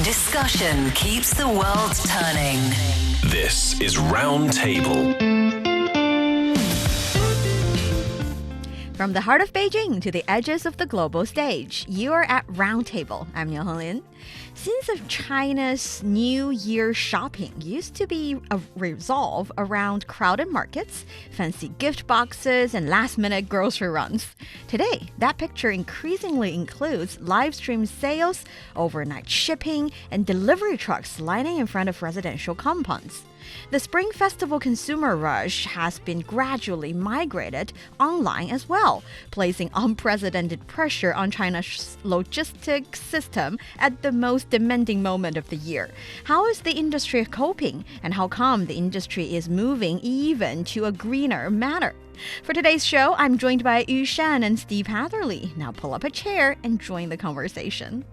Discussion keeps the world turning. This is Roundtable. From the heart of Beijing to the edges of the global stage, you are at Roundtable. I'm Niu Honglin. Since China's New Year shopping used to be a resolve around crowded markets, fancy gift boxes, and last-minute grocery runs, today that picture increasingly includes live-stream sales, overnight shipping, and delivery trucks lining in front of residential compounds. The Spring Festival consumer rush has been gradually migrated online as well, placing unprecedented pressure on China's logistics system at the most demanding moment of the year. How is the industry coping, and how come the industry is moving even to a greener manner? For today's show, I'm joined by Yushan and Steve Hatherley. Now pull up a chair and join the conversation.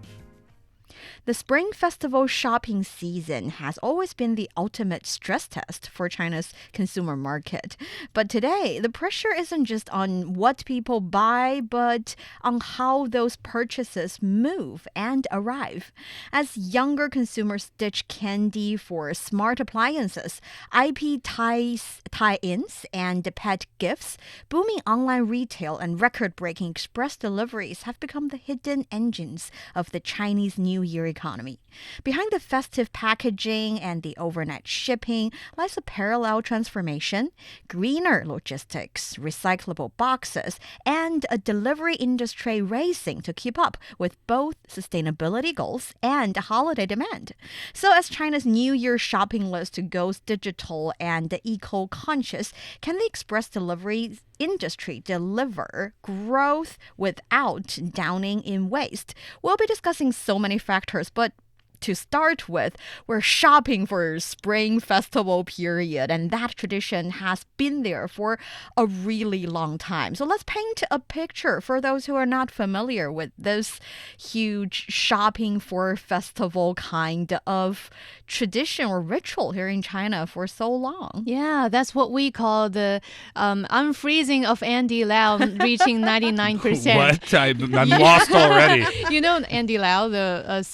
The Spring Festival shopping season has always been the ultimate stress test for China's consumer market. But today, the pressure isn't just on what people buy, but on how those purchases move and arrive. As younger consumers ditch candy for smart appliances, IP tie-ins, and pet gifts, booming online retail and record-breaking express deliveries have become the hidden engines of the Chinese New Year economy. Behind the festive packaging and the overnight shipping lies a parallel transformation: greener logistics, recyclable boxes, and a delivery industry racing to keep up with both sustainability goals and holiday demand. So as China's New Year shopping list goes digital and eco-conscious, can the express delivery industry deliver growth without downing in waste? We'll be discussing so many factors, but to start with, we're shopping for Spring Festival period, and that tradition has been there for a really long time. So let's paint a picture for those who are not familiar with this huge shopping for festival kind of tradition or ritual here in China for so long. Yeah, that's what we call the unfreezing of Andy Lau reaching 99%. What? I'm lost already. You know Andy Lau, the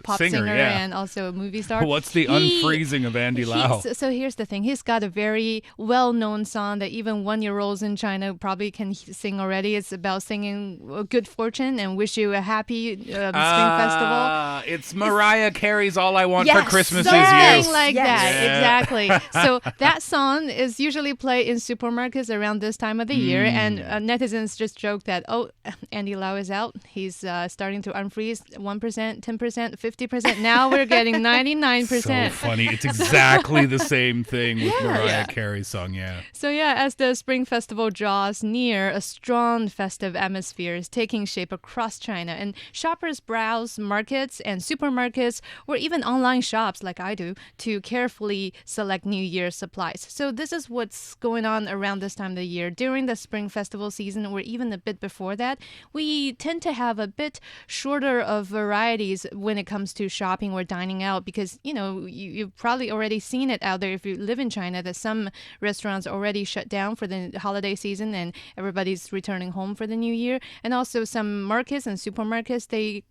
pop singer, yeah. and also a movie star. What's the unfreezing of Andy Lau? So here's the thing. He's got a very well-known song that even one-year-olds in China probably can sing already. It's about singing good fortune and wish you a happy Spring Festival. It's Mariah Carey's All I Want Yes, for Christmas Something Is You. like Yes. that, Yeah. exactly. So that song is usually played in supermarkets around this time of the year, and netizens just joke that, oh, Andy Lau is out. He's starting to unfreeze 1%, 10%, 50%. Now we're getting 99%. So funny. It's exactly the same thing with Mariah Yeah. Carey's song, yeah. So yeah, as the Spring Festival draws near, a strong festive atmosphere is taking shape across China, and shoppers browse markets and supermarkets or even online shops like I do to carefully select New Year supplies. So this is what's going on around this time of the year. During the Spring Festival season, or even a bit before that, we tend to have a bit shorter of varieties when it comes to shopping or dining out, because you've probably already seen it out there if you live in China, that some restaurants already shut down for the holiday season and everybody's returning home for the new year. And also some markets and supermarkets, they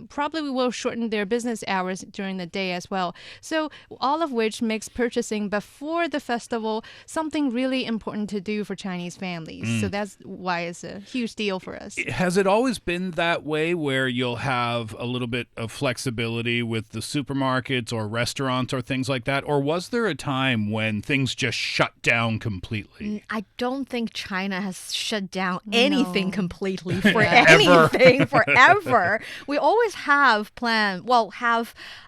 probably will shorten their business hours during the day as well. So all of which makes purchasing before the festival something really important to do for Chinese families. So that's why it's a huge deal for us. Has it always been that way, where you'll have a little bit of flexibility with the supermarkets or restaurants or things like that? Or was there a time when things just shut down completely? I don't think China has shut down anything No. completely for Yeah. anything forever. We always have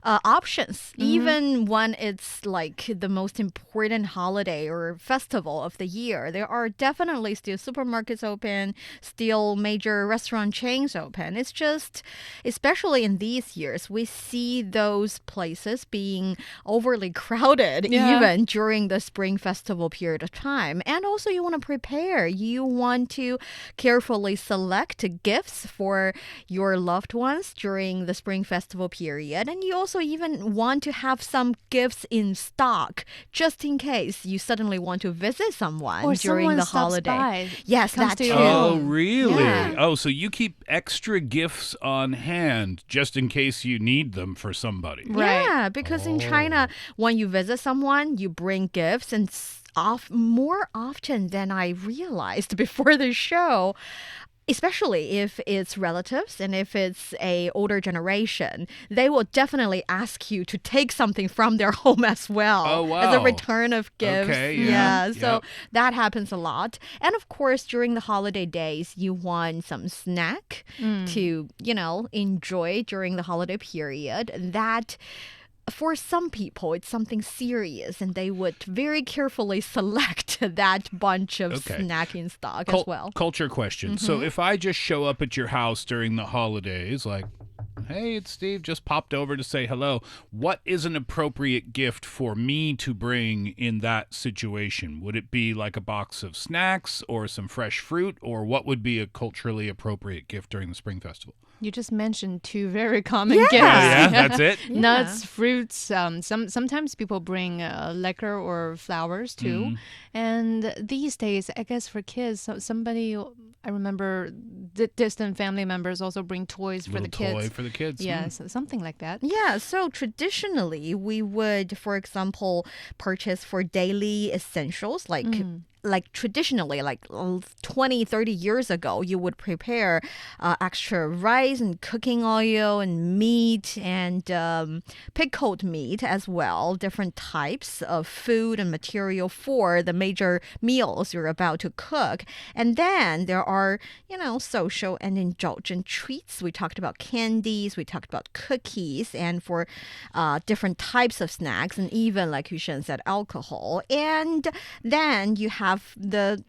options, even when it's like the most important holiday or festival of the year. There are definitely still supermarkets open, still major restaurant chains open. It's just, especially in these years, we see those places being overly crowded even during the Spring Festival period of time. And also you want to prepare. You want to carefully select gifts for your loved ones during the Spring Festival Festival period, and you also even want to have some gifts in stock just in case you suddenly want to visit someone Or during someone the stops holiday. by, Yes, comes that to too. your Oh, home. really? Yeah. Oh, so you keep extra gifts on hand just in case you need them for somebody. Right. Yeah, because in China, when you visit someone, you bring gifts, and more often than I realized before the show. Especially if it's relatives and if it's a older generation, they will definitely ask you to take something from their home as well Oh, wow. as a return of gifts. Okay, yeah, So yep. that happens a lot. And of course, during the holiday days, you want some snack to, enjoy during the holiday period. That for some people, it's something serious, and they would very carefully select that bunch of Okay. snack in stock as well. Culture question. So if I just show up at your house during the holidays, like, hey, it's Steve, just popped over to say hello, what is an appropriate gift for me to bring in that situation? Would it be like a box of snacks or some fresh fruit, or what would be a culturally appropriate gift during the Spring Festival? You just mentioned two very common gifts. Oh, yeah? That's it? Nuts, fruits. Sometimes people bring liquor or flowers too. And these days, I guess for kids, somebody, I remember distant family members also bring toys for the Little kids. toy for the kids. Yeah, so something like that. Yeah, so traditionally we would, for example, purchase for daily essentials like traditionally, like 20, 30 years ago, you would prepare extra rice and cooking oil and meat and pickled meat as well, different types of food and material for the major meals you're about to cook. And then there are, social and indulgent treats. We talked about candies, we talked about cookies, and for different types of snacks, and even, like Yushan said, alcohol. And then you have the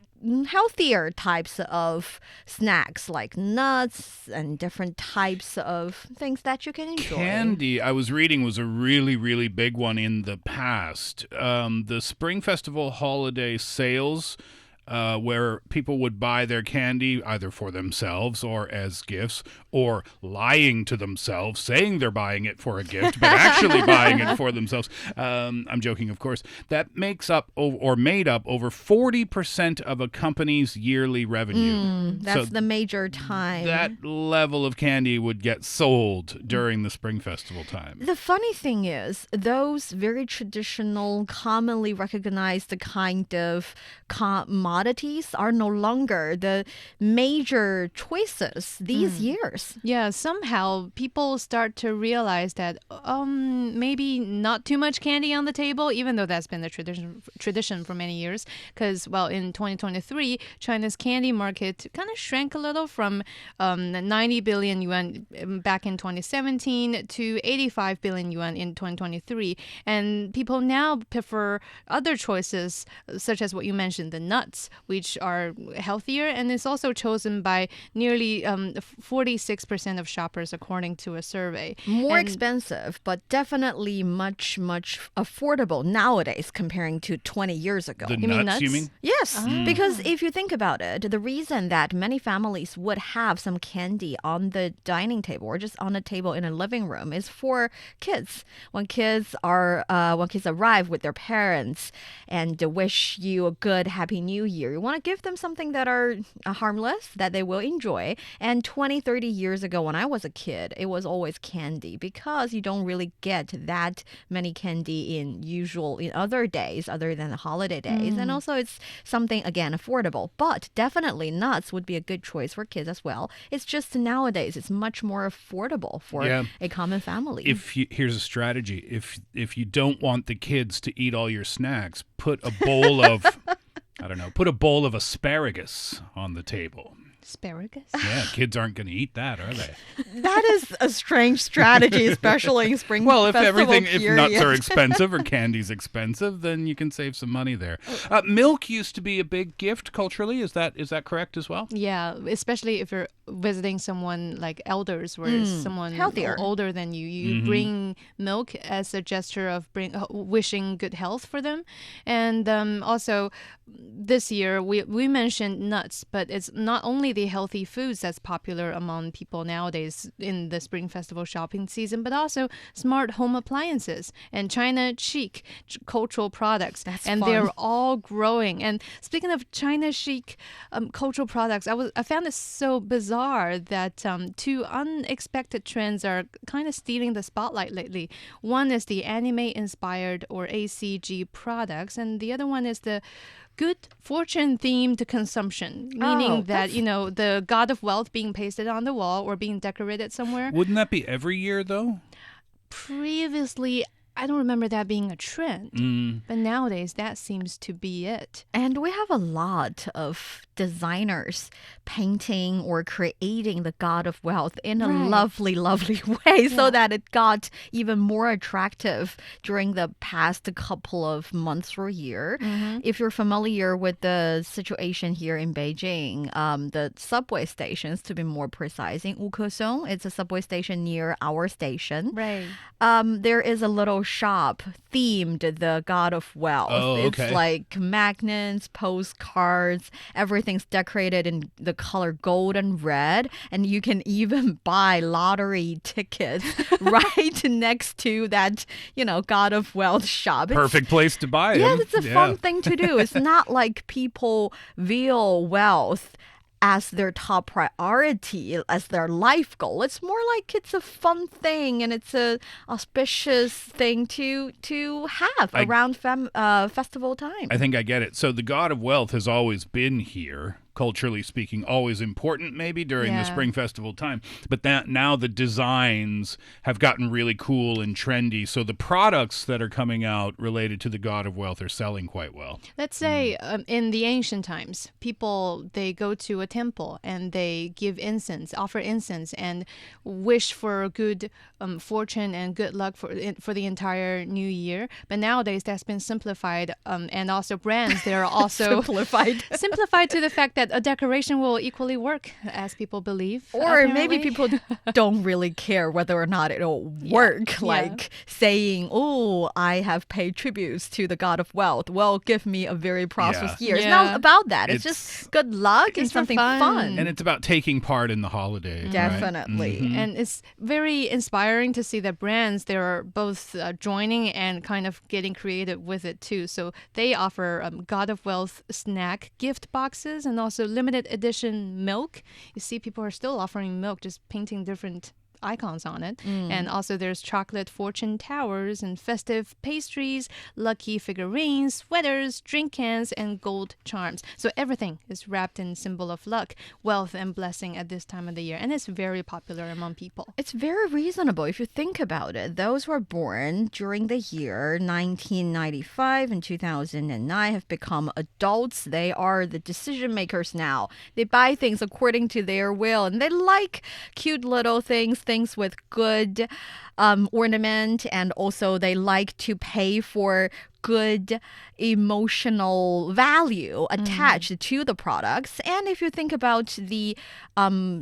healthier types of snacks like nuts and different types of things that you can enjoy. Candy, I was reading, was a really, really big one in the past. The Spring Festival holiday sales, where people would buy their candy either for themselves or as gifts, or lying to themselves, saying they're buying it for a gift, but actually buying it for themselves. I'm joking, of course. That makes up or made up over 40% of a company's yearly revenue. That's the major time. That level of candy would get sold during the Spring Festival time. The funny thing is, those very traditional, commonly recognized kind of commodities are no longer the major choices these years. Yeah, somehow people start to realize that maybe not too much candy on the table, even though that's been the tradition for many years. Because, in 2023, China's candy market kind of shrank a little from 90 billion yuan back in 2017 to 85 billion yuan in 2023. And people now prefer other choices, such as what you mentioned, the nuts, which are healthier. And it's also chosen by nearly 46% of shoppers, according to a survey. More expensive, but definitely much, much affordable nowadays comparing to 20 years ago. The You mean nuts, you nuts? mean? Yes, because if you think about it, the reason that many families would have some candy on the dining table or just on a table in a living room is for kids. When kids arrive with their parents and wish you a good, happy new year, you want to give them something that are harmless, that they will enjoy. And 20, 30 years ago when I was a kid, it was always candy because you don't really get that many candy in other days other than the holiday days. And also it's something, again, affordable. But definitely nuts would be a good choice for kids as well. It's just nowadays it's much more affordable for a common family. Here's a strategy. If you don't want the kids to eat all your snacks, put a bowl of put a bowl of asparagus on the table. Asparagus? Yeah, kids aren't going to eat that, are they? That is a strange strategy, especially in spring Well, if festival if period. nuts are expensive or candy's expensive, then you can save some money there. Milk used to be a big gift culturally. Is that correct as well? Yeah, especially if you're visiting someone like elders, where someone healthier. older than you, you bring milk as a gesture of wishing good health for them. And also this year we mentioned nuts, but it's not only the healthy foods that's popular among people nowadays in the Spring Festival shopping season, but also smart home appliances and China chic cultural products. Fun. They're all growing. And speaking of China chic cultural products, I found it so bizarre that two unexpected trends are kind of stealing the spotlight lately. One is the anime-inspired or ACG products, and the other one is the good fortune-themed consumption, meaning that, the god of wealth being pasted on the wall or being decorated somewhere. Wouldn't that be every year, though? Previously, I don't remember that being a trend, but nowadays that seems to be it. And we have a lot of designers painting or creating the god of wealth in a lovely, lovely way so that it got even more attractive during the past couple of months or year. If you're familiar with the situation here in Beijing, the subway stations, to be more precise, in Wukesong, it's a subway station near our station. Right. There is a little shop themed the god of wealth. It's like magnets, postcards, everything's decorated in the color gold and red, and you can even buy lottery tickets right next to that, god of wealth shop. Perfect place to buy them. Yeah, it's a fun thing to do. It's not like people view wealth as their top priority, as their life goal. It's more like it's a fun thing and it's a auspicious thing to have around festival time. I think I get it. So the god of wealth has always been here, culturally speaking, always important maybe during the Spring Festival time. But now the designs have gotten really cool and trendy. So the products that are coming out related to the god of wealth are selling quite well. Let's say in the ancient times, people, they go to a temple and they give incense, offer incense and wish for good fortune and good luck for the entire new year. But nowadays that's been simplified, and also brands, they're also simplified to the fact that a decoration will equally work, as people believe. Or apparently. maybe people don't really care whether or not it'll work. Like saying, oh, I have paid tributes to the god of wealth. Well, give me a very prosperous year. It's not about that. It's just good luck and something fun. And it's about taking part in the holiday. Definitely. Right? And it's very inspiring to see that brands, they're both joining and kind of getting creative with it too. So they offer god of wealth snack gift boxes and also limited edition milk. You see people are still offering milk, just painting different icons on it. And also there's chocolate fortune towers and festive pastries, lucky figurines, sweaters, drink cans, and gold charms. So everything is wrapped in symbol of luck, wealth, and blessing at this time of the year. And it's very popular among people. It's very reasonable if you think about it. Those who were born during the year 1995 and 2009 have become adults. They are the decision makers now. They buy things according to their will, and they like cute little things with good ornament, and also they like to pay for good emotional value attached to the products. And if you think about the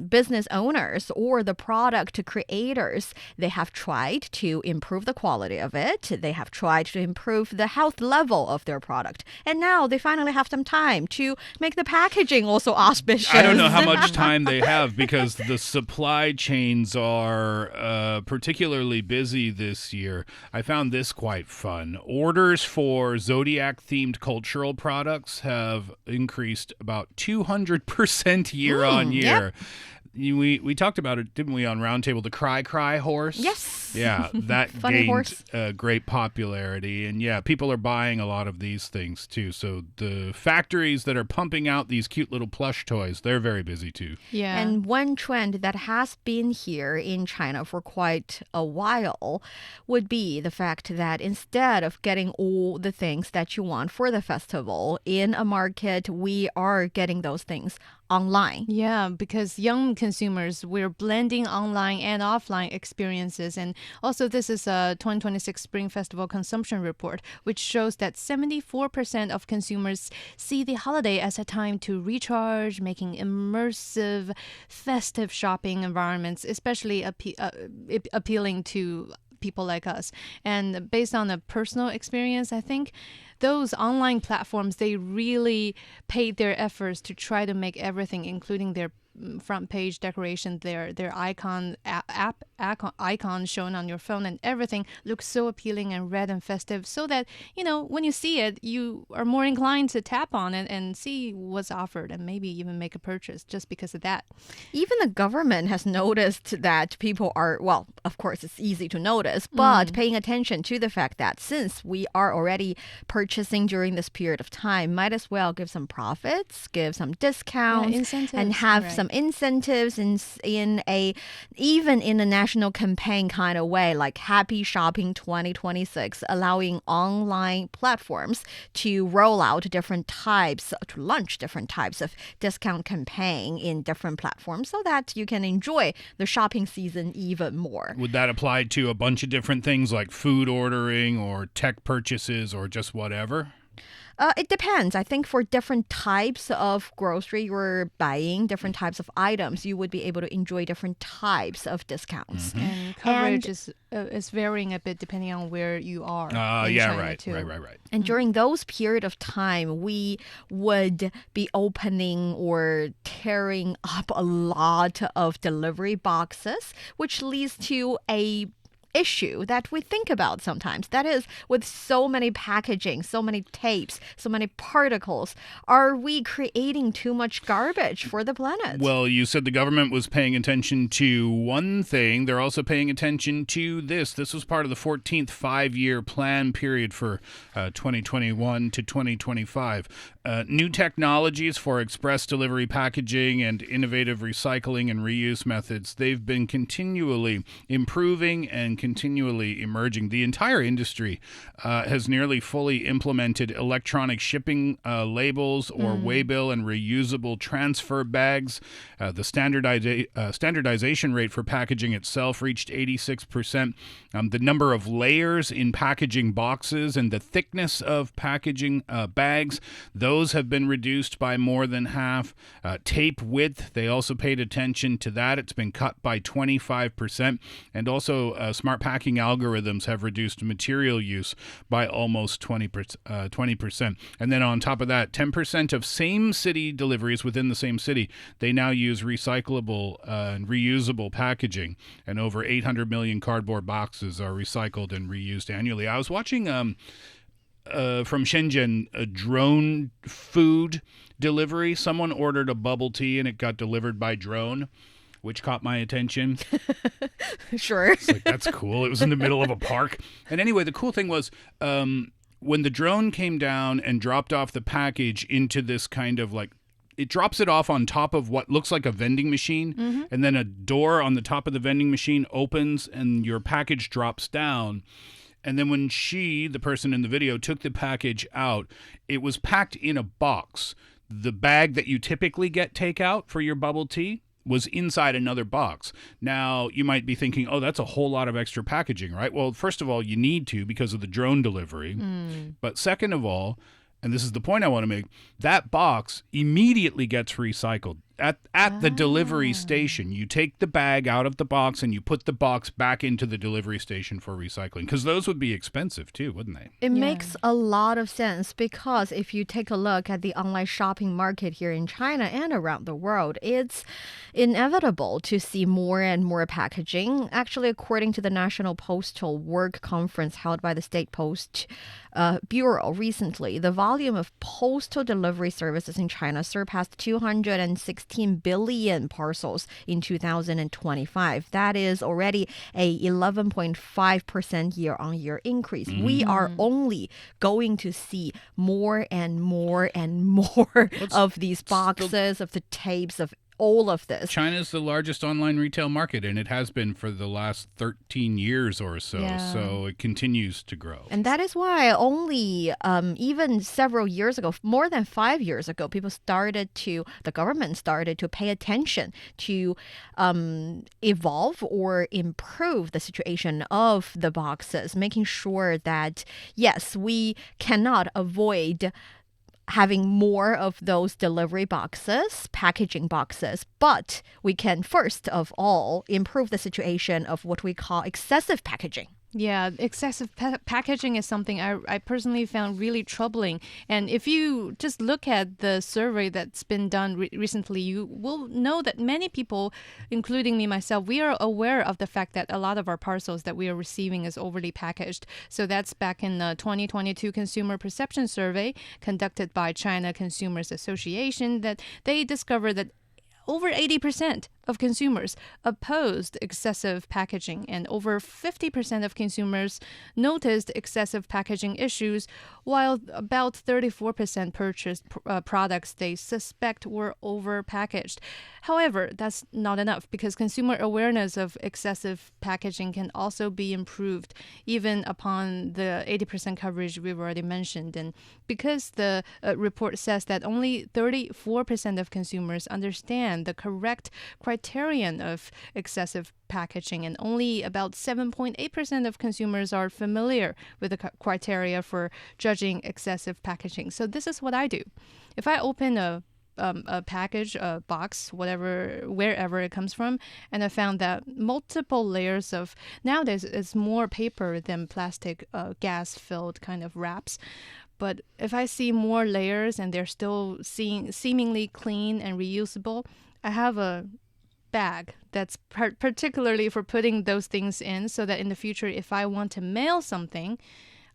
business owners or the product creators, they have tried to improve the quality of it. They have tried to improve the health level of their product. And now they finally have some time to make the packaging also auspicious. I don't know how much time they have because the supply chains are particularly busy this year. I found this quite fun. Orders for Zodiac-themed cultural products have increased about 200% year on year. Yep. We talked about it, didn't we, on Roundtable, the Cry horse? Yes. Yeah, that Funny horse. gained great popularity. And yeah, people are buying a lot of these things too. So the factories that are pumping out these cute little plush toys, they're very busy too. Yeah. And one trend that has been here in China for quite a while would be the fact that instead of getting all the things that you want for the festival in a market, we are getting those things online. Yeah, because young consumers, we're blending online and offline experiences. And also, this is a 2026 Spring Festival consumption report, which shows that 74% of consumers see the holiday as a time to recharge, making immersive, festive shopping environments, especially appealing to people like us. And based on a personal experience, I think those online platforms, they really paid their efforts to try to make everything, including their front page decoration, their icon shown on your phone, and everything looks so appealing and red and festive, so that when you see it, you are more inclined to tap on it and see what's offered, and maybe even make a purchase just because of that. Even the government has noticed that people are, well, of course, it's easy to notice, but paying attention to the fact that since we are already purchasing during this period of time, might as well give some profits, give some discounts, incentives, and have right. some incentives even in a national campaign kind of way, like Happy Shopping 2026, allowing online platforms to roll out to launch different types of discount campaign in different platforms so that you can enjoy the shopping season even more. Would that apply to a bunch of different things like food ordering or tech purchases or just whatever? It depends. I think for different types of grocery you're buying, different types of items, you would be able to enjoy different types of discounts. And coverage is varying a bit depending on where you are. In China right, too. right. And during those period of time, we would be opening or tearing up a lot of delivery boxes, which leads to a issue that we think about sometimes. That is, with so many packaging, so many tapes, so many particles, are we creating too much garbage for the planet? Well, you said the government was paying attention to one thing. They're also paying attention to this. This was part of the 14th five-year plan period for 2021 to 2025. New technologies for express delivery packaging and innovative recycling and reuse methods, they've been continually improving and continually emerging. The entire industry has nearly fully implemented electronic shipping labels or waybill and reusable transfer bags. The standardization rate for packaging itself reached 86%. The number of layers in packaging boxes and the thickness of packaging bags, those have been reduced by more than half. Tape width, they also paid attention to that. It's been cut by 25%. And also smart packing algorithms have reduced material use by almost 20%. And then on top of that, 10% of same city deliveries within the same city, they now use recyclable and reusable packaging. And over 800 million cardboard boxes are recycled and reused annually. I was watching from Shenzhen a drone food delivery. Someone ordered a bubble tea and it got delivered by drone, which caught my attention. Sure. It's like, that's cool. It was in the middle of a park. And anyway, the cool thing was when the drone came down and dropped off the package into this kind of like, it drops it off on top of what looks like a vending machine, and then a door on the top of the vending machine opens and your package drops down. And then when the person in the video, took the package out, it was packed in a box. The bag that you typically get takeout for your bubble tea was inside another box. Now, you might be thinking, oh, that's a whole lot of extra packaging, right? Well, first of all, you need to because of the drone delivery. But second of all, and this is the point I want to make, that box immediately gets recycled. At the delivery station, you take the bag out of the box and you put the box back into the delivery station for recycling, because those would be expensive too, wouldn't they? It makes a lot of sense, because if you take a look at the online shopping market here in China and around the world, it's inevitable to see more and more packaging. Actually, according to the National Postal Work Conference held by the State Post Bureau recently, the volume of postal delivery services in China surpassed 216 billion parcels in 2025. That is already a 11.5% year-on-year increase. We are only going to see more and more and more of these boxes, of the tapes, of all of this. China's the largest online retail market, and it has been for the last 13 years or so. Yeah. So it continues to grow. And that is why only even several years ago, more than 5 years ago, the government started to pay attention to evolve or improve the situation of the boxes, making sure that, yes, we cannot avoid having more of those delivery boxes, packaging boxes, but we can first of all improve the situation of what we call excessive packaging. Yeah, excessive packaging is something I personally found really troubling. And if you just look at the survey that's been done recently, you will know that many people, including me myself, we are aware of the fact that a lot of our parcels that we are receiving is overly packaged. So that's back in the 2022 Consumer Perception Survey conducted by China Consumers Association, that they discovered that over 80% of consumers opposed excessive packaging, and over 50% of consumers noticed excessive packaging issues, while about 34% purchased products they suspect were overpackaged. However, that's not enough, because consumer awareness of excessive packaging can also be improved, even upon the 80% coverage we've already mentioned. And because the report says that only 34% of consumers understand the correct criterion of excessive packaging, and only about 7.8% of consumers are familiar with the criteria for judging excessive packaging. So this is what I do. If I open a package, a box, wherever it comes from, and I found that multiple layers of, nowadays it's more paper than plastic gas-filled kind of wraps. But if I see more layers and they're still seemingly clean and reusable, I have a bag that's particularly for putting those things in, so that in the future, if I want to mail something,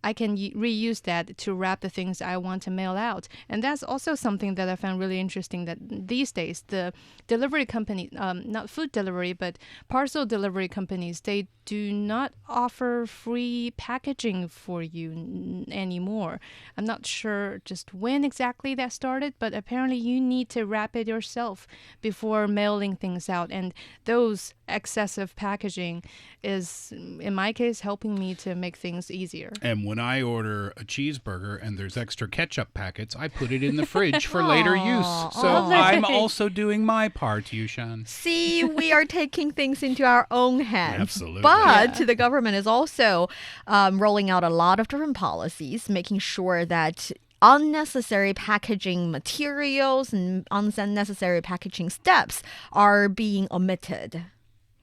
I can reuse that to wrap the things I want to mail out. And that's also something that I found really interesting, that these days the delivery company, not food delivery, but parcel delivery companies, they do not offer free packaging for you anymore. I'm not sure just when exactly that started, but apparently you need to wrap it yourself before mailing things out. And those excessive packaging is, in my case, helping me to make things easier. And when I order a cheeseburger and there's extra ketchup packets, I put it in the fridge for later use. So I'm also doing my part, Yushan. See, we are taking things into our own hands. Absolutely. But the government is also rolling out a lot of different policies, making sure that unnecessary packaging materials and unnecessary packaging steps are being omitted.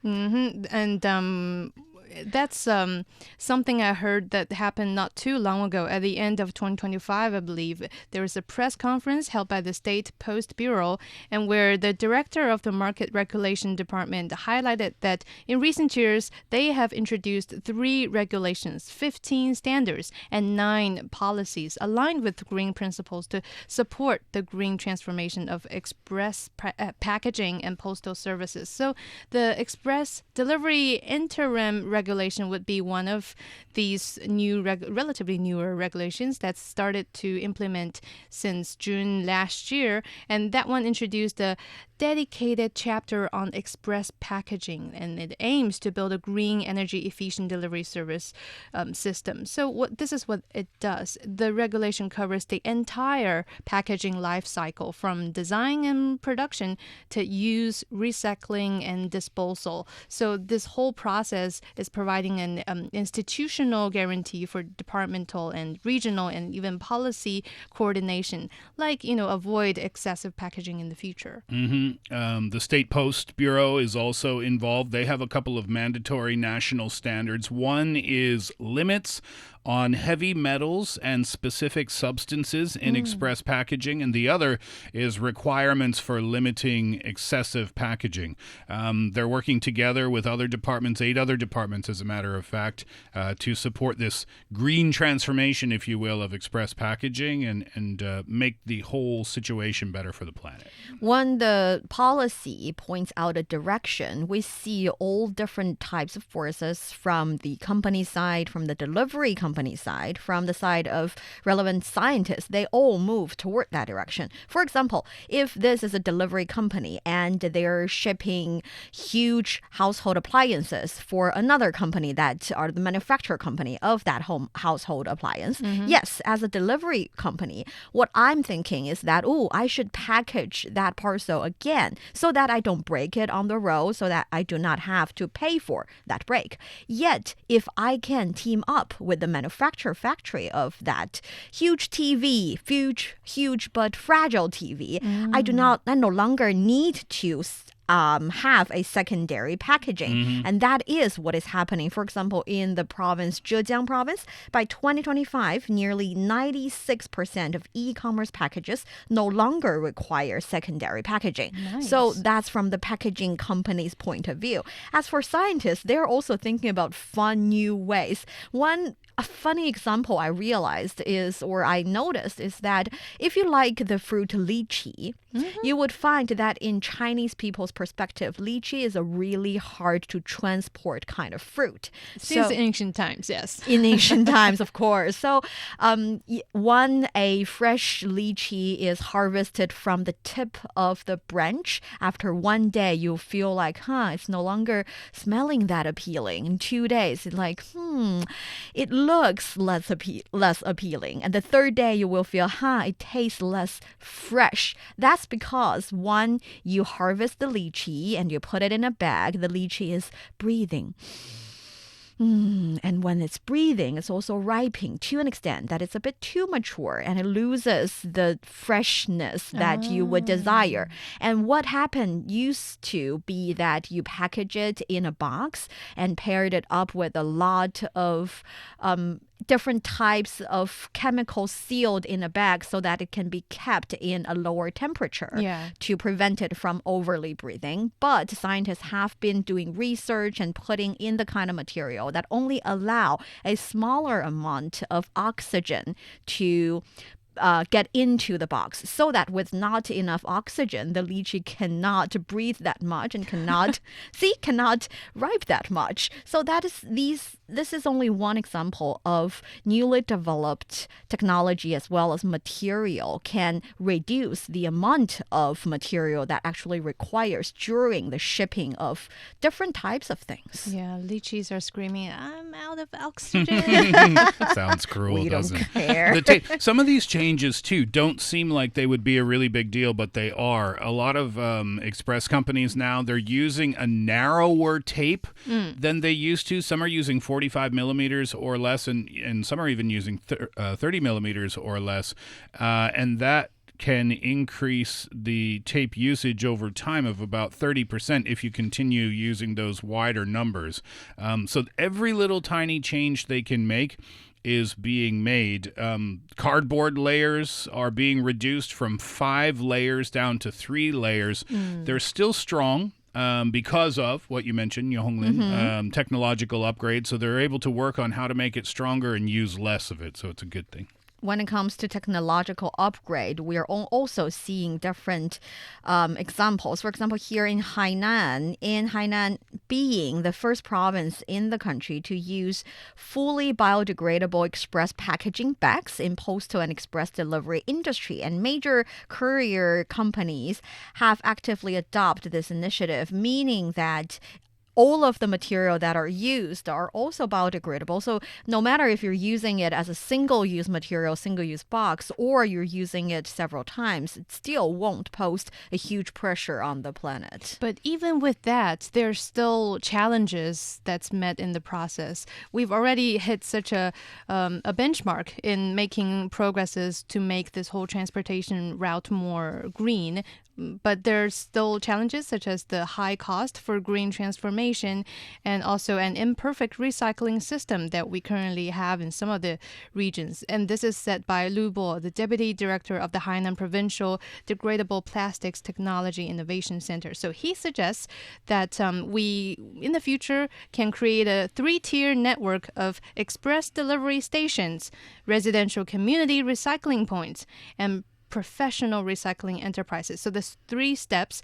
Mm-hmm. And that's something I heard that happened not too long ago. At the end of 2025, I believe, there was a press conference held by the State Post Bureau, and where the director of the Market Regulation Department highlighted that in recent years, they have introduced 3 regulations, 15 standards, and 9 policies aligned with green principles to support the green transformation of express packaging and postal services. So the express delivery interim regulation would be one of these new, relatively newer regulations that started to implement since June last year. And that one introduced a dedicated chapter on express packaging, and it aims to build a green, energy efficient delivery service system. So this is what it does. The regulation covers the entire packaging life cycle, from design and production to use, recycling, and disposal. So this whole process is providing an institutional guarantee for departmental and regional and even policy coordination, like, avoid excessive packaging in the future. Mm-hmm. The State Post Bureau is also involved. They have a couple of mandatory national standards. One is limits on heavy metals and specific substances in express packaging, and the other is requirements for limiting excessive packaging. They're working together with other departments, 8 other departments, as a matter of fact, to support this green transformation, if you will, of express packaging and make the whole situation better for the planet. When the policy points out a direction, we see all different types of forces from the company side, from the delivery company company side, from the side of relevant scientists, they all move toward that direction. For example, if this is a delivery company and they're shipping huge household appliances for another company that are the manufacturer company of that home household appliance, yes, as a delivery company, what I'm thinking is that, oh, I should package that parcel again so that I don't break it on the road, so that I do not have to pay for that break. Yet, if I can team up with the manufacturer factory of that huge TV, huge but fragile TV, I no longer need to have a secondary packaging. And that is what is happening. For example, in the province, Zhejiang province, by 2025, nearly 96% of e-commerce packages no longer require secondary packaging. Nice. So that's from the packaging company's point of view. As for scientists, they're also thinking about fun new ways. A funny example I realized is, or I noticed, is that if you like the fruit lychee, you would find that in Chinese people's perspective, lychee is a really hard to transport kind of fruit. Since ancient times, yes. In ancient times, of course. So a fresh lychee is harvested from the tip of the branch. After 1 day, you feel like, it's no longer smelling that appealing. In 2 days, it's like, it looks less appealing. And the third day, you will feel, it tastes less fresh. That's because, one, you harvest the lychee and you put it in a bag. The lychee is breathing. And when it's breathing, it's also ripening to an extent that it's a bit too mature and it loses the freshness that you would desire. And what happened used to be that you package it in a box and paired it up with a lot of different types of chemicals sealed in a bag so that it can be kept in a lower temperature to prevent it from overly breathing. But scientists have been doing research and putting in the kind of material that only allow a smaller amount of oxygen to get into the box, so that with not enough oxygen, the lychee cannot breathe that much and cannot ripe that much. So this is only one example of newly developed technology as well as material can reduce the amount of material that actually requires during the shipping of different types of things. Yeah, lychees are screaming, I'm out of oxygen. Sounds cruel, We don't doesn't care. it? Some of these changes, too, don't seem like they would be a really big deal, but they are. A lot of express companies now, they're using a narrower tape than they used to. Some are using 45 millimeters or less, and some are even using 30 millimeters or less. And that can increase the tape usage over time of about 30% if you continue using those wider numbers. So every little tiny change they can make is being made. Cardboard layers are being reduced from 5 layers down to 3 layers. They're still strong. Because of what you mentioned, Niu Honglin, technological upgrades. So they're able to work on how to make it stronger and use less of it. So it's a good thing. When it comes to technological upgrade, we are also seeing different examples. For example, here in Hainan being the first province in the country to use fully biodegradable express packaging bags in postal and express delivery industry, and major courier companies have actively adopted this initiative, meaning that all of the material that are used are also biodegradable. So no matter if you're using it as a single-use material, single-use box, or you're using it several times, it still won't pose a huge pressure on the planet. But even with that, there's still challenges that's met in the process. We've already hit such a benchmark in making progresses to make this whole transportation route more green. But there's still challenges such as the high cost for green transformation and also an imperfect recycling system that we currently have in some of the regions. And this is said by Lu Bo, the Deputy Director of the Hainan Provincial Degradable Plastics Technology Innovation Center. So he suggests that we, in the future, can create a 3-tier network of express delivery stations, residential community recycling points, and professional recycling enterprises. So there's 3 steps.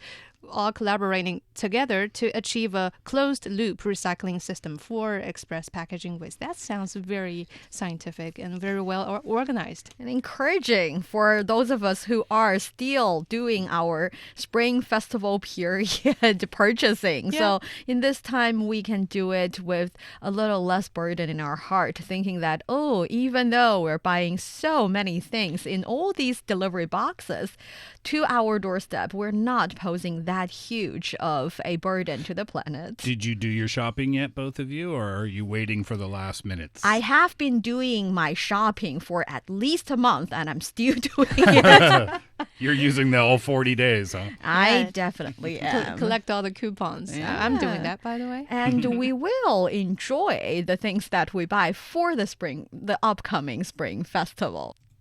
all collaborating together to achieve a closed-loop recycling system for express packaging waste. That sounds very scientific and very well organized. And encouraging for those of us who are still doing our Spring Festival period purchasing. Yeah. So in this time, we can do it with a little less burden in our heart, thinking that, oh, even though we're buying so many things in all these delivery boxes to our doorstep, we're not posing that huge of a burden to the planet. Did you do your shopping yet, both of you, or are you waiting for the last minutes? I have been doing my shopping for at least a month, and I'm still doing it. You're using the all 40 days, huh? I Yeah. definitely am. Collect all the coupons. I'm doing that, by the way. And we will enjoy the things that we buy for the upcoming Spring Festival.